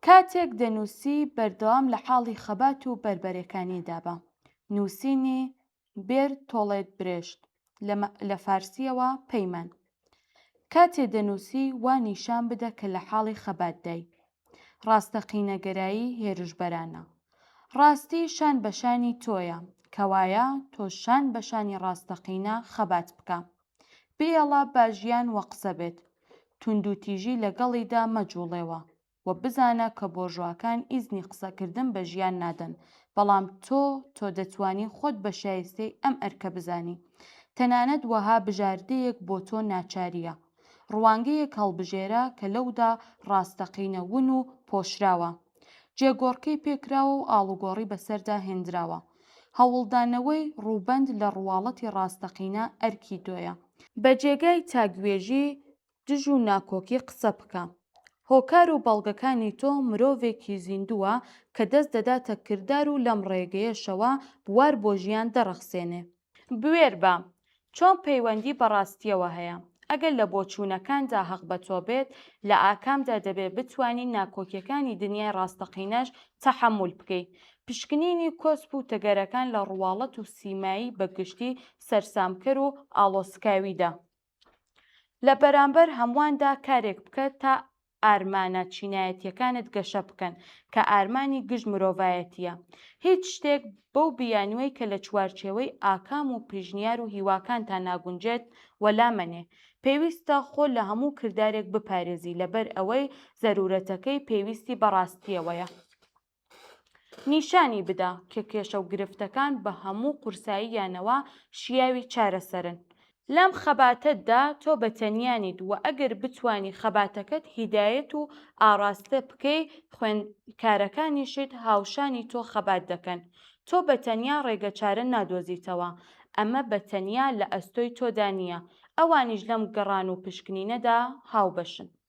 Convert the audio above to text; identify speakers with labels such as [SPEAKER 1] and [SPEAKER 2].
[SPEAKER 1] کاتێک دەنووسی بەردەوام لە حاڵی خەبات و بربەرەکانی دابە. نووسینی بێر تۆڵێت برێشت لە فارسیەوە پەیمان. کاتێ دەنووسی وا نیشان بدە کە لە حاڵی خەباتدای. ڕاستەقینەگەرایی هێرشبەرانە. ڕاستی شان بەشانی تۆیە کەوایە تۆ شان بەشانی ڕاستەقینە خەبات بکە. بێڵە باژیان وە قسە بێت. توندوتیژی لەگەڵیدا مەجوڵێەوە و بزانە کە بۆژواکان ئیزنی قسەکردن بە ژیان نادەن، بەڵام تۆ دەتوانی خۆت بە شایستەی ئەم ئەرکە بزانی. تەنانەت وەها بژاردەیەک بۆ تۆ ناچاریە. ڕوانگەیەک هەڵبژێرە کە لەودا ڕاستەقینە ون و پۆشراوە. جێگۆڕکەی پێکراوە و ئاڵوگۆڕی بەسەردا هێنراوە. هەوڵدانەوەی ڕووبەند لە ڕواڵەتی ڕاستەقینە ئەرکی تۆیە. بە جێگای تاگوێژی دژ و ناکۆکی قسە بکە. هۆکار و بەڵگەکانی تۆ مرۆڤێکی زیندووە کە دەست دەداتە کردار و لەم ڕێگەیەشەوە بوار بۆ ژیان دەڕەخسێنێ. بوێر بە چۆن پەیوەندی بەڕاستیەوە هەیە. ئەگەر لە بۆچوونەکاندا حەق بە تۆ بێت، لە ئاکامدا دەبێت بتوانی ناکۆکیەکانی دنیای ڕاستەقینەش تەحەموول بکەیت. پشکنینی کۆسپ و تەگەرەکان لە ڕواڵەت و سیمایی بەگشتی سەرسامکەر و ئاڵۆسکاویدا. لە بەرامبەر هەموواندا کارێک بکە تا ئارمانە چینایەتیەکانت گەشە بکەن کە ئارمانی گشت مرۆڤایەتیە. هیچ شتێک بەو بیانوەی کە لە چوارچێوەی ئاکام و پێشنیار و هیواکانتان ناگونجێت وەلامەنێ. پێویستە خۆ لە هەموو کردارێک بپارێزی لەبەر ئەوەی زەرورەتەکەی پێویستی بەڕاستیەوەیە. نیشانی بدە کە کێشە و گرفتەکان بە هەموو قورساییانەوە شیاوی چارەسەرن. لەم خەباتەتدا تۆ بەتەنیانیت و ئەگەر بتوانی خەباتەکەت هیدایەت و ئاڕاستە بکەی، خوێندکارەکانیشت هاوشانی تۆ خەبات دەکەن. تۆ بەتەنیا ڕێگە چارە نادۆزیتەوە. ئەمە بەتەنیا لە ئەستۆی تۆدا نییە. ئەوانیش لەم گەڕان و پشکنینەدا هاوبەشن.